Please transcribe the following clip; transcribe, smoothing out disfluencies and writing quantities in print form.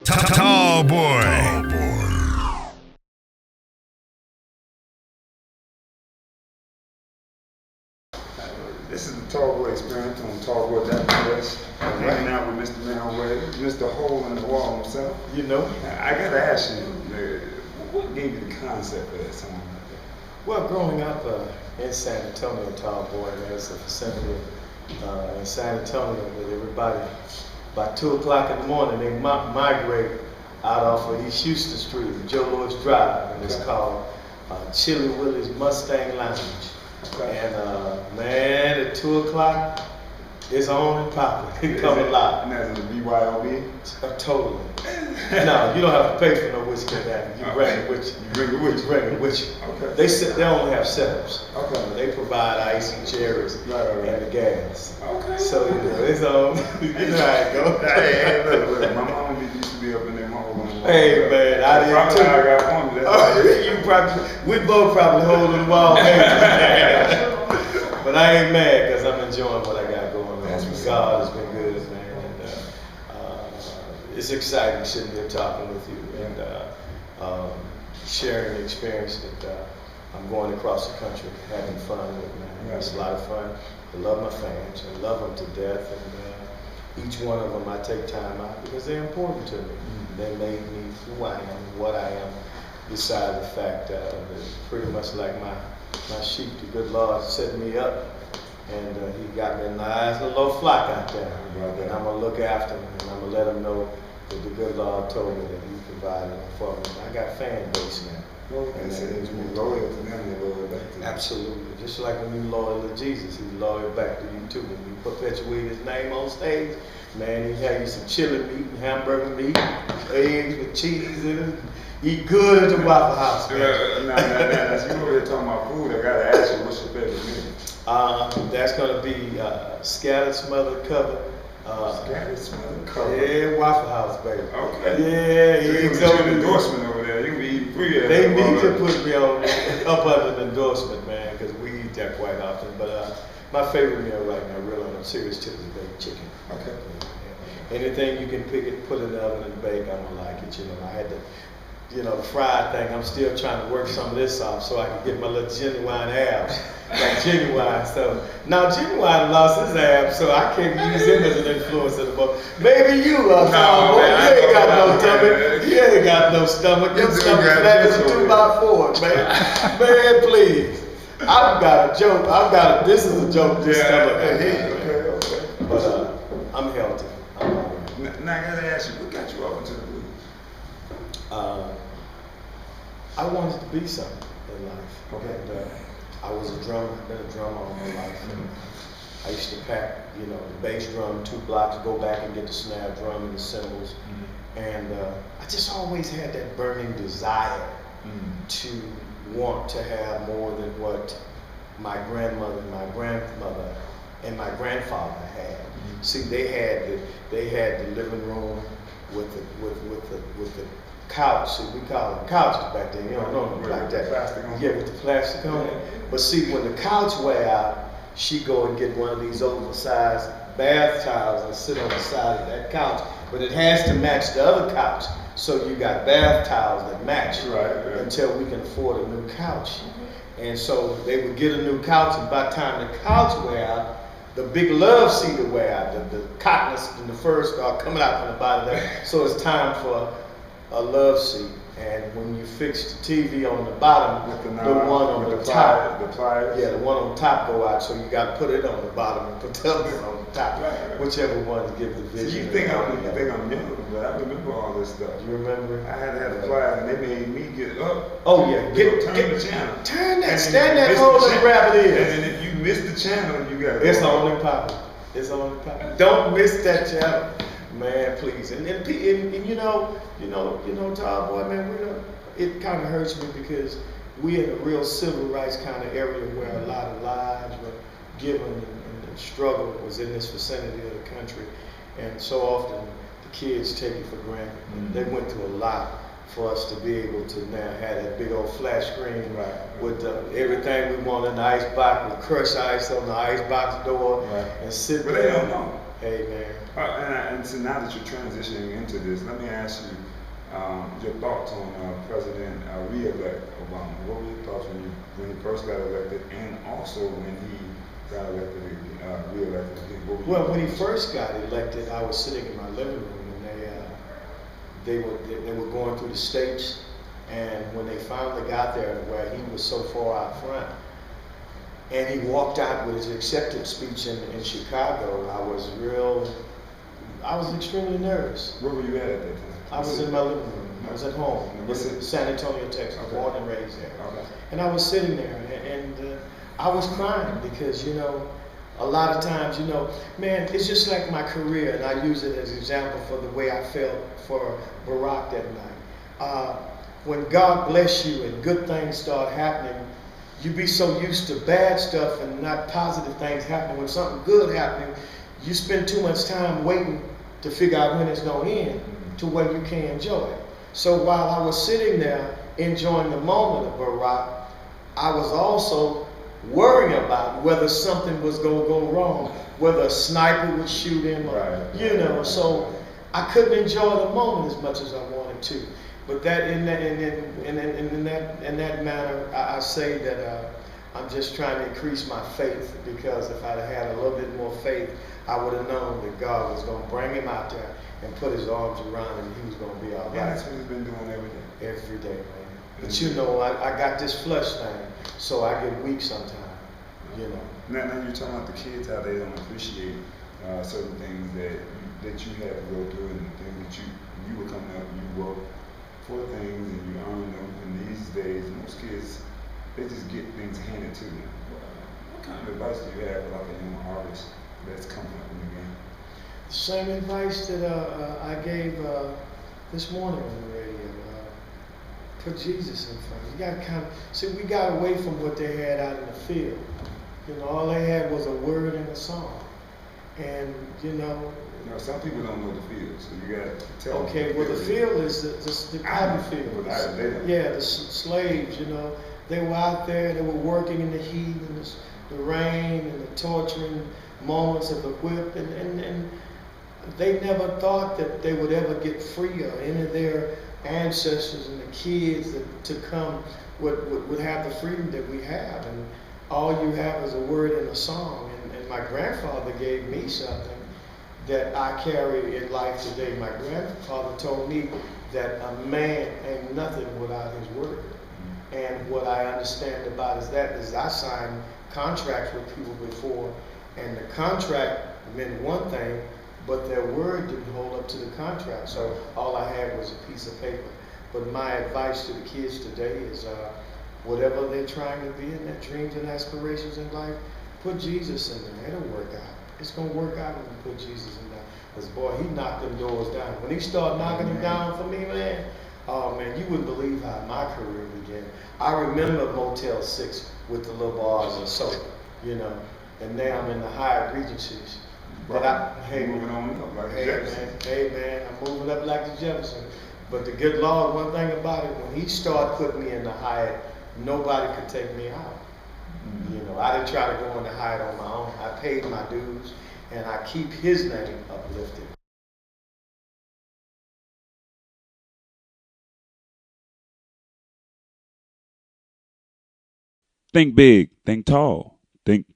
Tall Boy. This is the Tall Boy Experience on tallboy.us. Hanging out with Mr. Manway, Mr. Hole in the Wall himself. You know? I gotta ask you, what gave you the concept for that song? Well, growing up in San Antonio, Tall Boy, there's a vicinity in San Antonio where everybody, by 2 o'clock in the morning, they migrate out off of East Houston Street, Joe Louis Drive, and it's called Chili Willie's Mustang Lounge. And man, at 2 o'clock, it's on and popping. It come alive. And that's in the BYOB? Totally. No, you don't have to pay for no whiskey there. You bring it with you. You bring it with you? Bring it with you. Okay. They only have setups. Okay. They provide ice and cherries and the gas. Okay. So you know, it's on. You know how it goes. Hey, look, my mama used to be up in there. Hey man, I did probably too. I got one. That's You probably, we both probably holding the wall. But I ain't mad because I'm enjoying what I got going on. God has been good, man. And it's exciting sitting here talking with you and sharing the experience that I'm going across the country, having fun with, man. It's a lot of fun. I love my fans. I love them to death. And each one of them I take time out because they're important to me. They made me who I am, what I am, beside the fact that pretty much like my sheep, the good Lord set me up, and he got me a nice little flock out there. And I'm going to look after them, and I'm going to let them know that the good Lord told me that he provided for me. I got fan base now. And it's more loyal to them than loyal back to you. Absolutely. Just like when you're loyal to Jesus, he's loyal back to you too. When you perpetuate his name on stage, man, he had you some chili meat and hamburger meat, eggs with cheese in it. Eat good at the Waffle House, man. Now, as you over here talking about food, I gotta ask you, what's your favorite meal? That's gonna be scattered, smothered, covered. Scattered, smothered, covered. Yeah, Waffle House, baby. Okay. Yeah, so you get an endorsement over there. You can be eating free. They need to put me on up under the endorsement, man, because we eat that quite often. But my favorite meal right now, real on a serious tip, is baked chicken. Okay. Anything you can pick it, put it in the oven and bake, I'm gonna like it. You know, I had to, the fried thing. I'm still trying to work some of this off so I can get my little genuine abs, like Genuine. So now Genuine lost his abs, so I can't use him as an influence anymore. Maybe you, Tom, boy, you ain't got no stomach. You ain't got no stomach. Your stomach flat as a 2x4, man. Man, please. I've got a joke. This is a joke. This stomach. Okay. But I'm healthy. Now I gotta ask you, what got you up into the blues? I wanted to be something in life. Okay. And, I was a drummer. I've been a drummer all my life. And I used to pack, the bass drum 2 blocks, go back and get the snare drum and the cymbals. And I just always had that burning desire to want to have more than what my grandmother, my grandmother, and my grandfather had. See, they had the living room with the couch. See, we call them couches back then. You don't know them like that. Plastic on it. Yeah, with the plastic on it. But see, when the couch wear out, she go and get one of these oversized bath towels and sit on the side of that couch. But it has to match the other couch. So you got bath towels that match until we can afford a new couch. And so they would get a new couch, and by the time the couch wear out, the big love seat will wear out. The cotton and the fur start coming out from the bottom there. So it's time for a love seat. And when you fix the TV on the bottom, the one on the top, yeah, the one on top go out. So you got to put it on the bottom and put the other one on the top, whichever one to give the vision. So you think I'm young, but I remember all this stuff. You remember? I had to have a pliers, and they made me get up. Oh yeah, turn the channel. Turn that, stand that hole and grab it in. And then if you miss the channel, you got. It's only popping. It's only popping. Don't miss that channel, man, please. And Tall Boy, man, it kind of hurts me because we're in a real civil rights kind of area where a lot of lives were given and the struggle was in this vicinity of the country, and so often the kids take it for granted. They went through a lot for us to be able to now have that big old flat screen with everything we want in the ice box, with crushed ice on the ice box door, and sit But there. they don't know. Amen. And so now that you're transitioning into this, let me ask you your thoughts on President re-elect Obama. What were your thoughts when he first got elected, and also when he got elected, re-elected again? Well, when he first got elected, I was sitting in my living room, and they were going through the states, and when they finally got there, where he was so far out front, and he walked out with his acceptance speech in Chicago, I was extremely nervous. Where were you at that time? I was in my living room. I was at home in San Antonio, Texas, Okay. born and raised there. Okay. And I was sitting there, and I was crying because, a lot of times, man, it's just like my career, and I use it as an example for the way I felt for Barack that night. When God bless you and good things start happening, you be so used to bad stuff and not positive things happening. When something good happening, you spend too much time waiting to figure out when it's going to end to where you can enjoy it. So while I was sitting there enjoying the moment of Barack, I was also worrying about whether something was going to go wrong, whether a sniper would shoot him, or, so I couldn't enjoy the moment as much as I wanted to. But that in that manner, I say that I'm just trying to increase my faith, because if I'd had a little bit more faith, I would have known that God was going to bring him out there and put his arms around him, and he was going to be all right. Yeah, that's what he's been doing every day. Every day, man. But I got this flesh thing, so I get weak sometimes. Now you're talking about the kids, how they don't appreciate certain things that you had to go through, and things that you were coming up, you worked for things and you earn them. And these days, most kids, they just get things handed to them. What kind of advice do you have for like a young artist that's coming up in the game? The same advice that I gave this morning on the radio. Put Jesus in front. You got to we got away from what they had out in the field. All they had was a word and a song. And some people don't know the field, so you got to tell them. Okay, well, the field is the cotton field. Yeah, the slaves. They were out there. They were working in the heat and the rain and the torturing moments of the whip, and they never thought that they would ever get free, or any of their ancestors and the kids to come would have the freedom that we have. And all you have is a word and a song. And my grandfather gave me something that I carry in life today. My grandfather told me that a man ain't nothing without his word. And what I understand about is I signed contracts with people before, and the contract meant one thing, but their word didn't hold up to the contract. So all I had was a piece of paper. But my advice to the kids today is whatever they're trying to be in, their dreams and aspirations in life, put Jesus in there. It'll work out. It's going to work out when you put Jesus in there. Because, boy, he knocked them doors down. When he started knocking them down for me, man, oh, man, you wouldn't believe how my career began. I remember Motel 6 with the little bars of soap, and now I'm in the higher Regencies. But moving on up like Jefferson. Hey, man, I'm moving up like the Jefferson. But the good Lord, one thing about it, when he started putting me in the Hyatt, nobody could take me out. I didn't try to go in the Hyatt on my own. I paid my dues, and I keep his name uplifted. Think big, think tall, think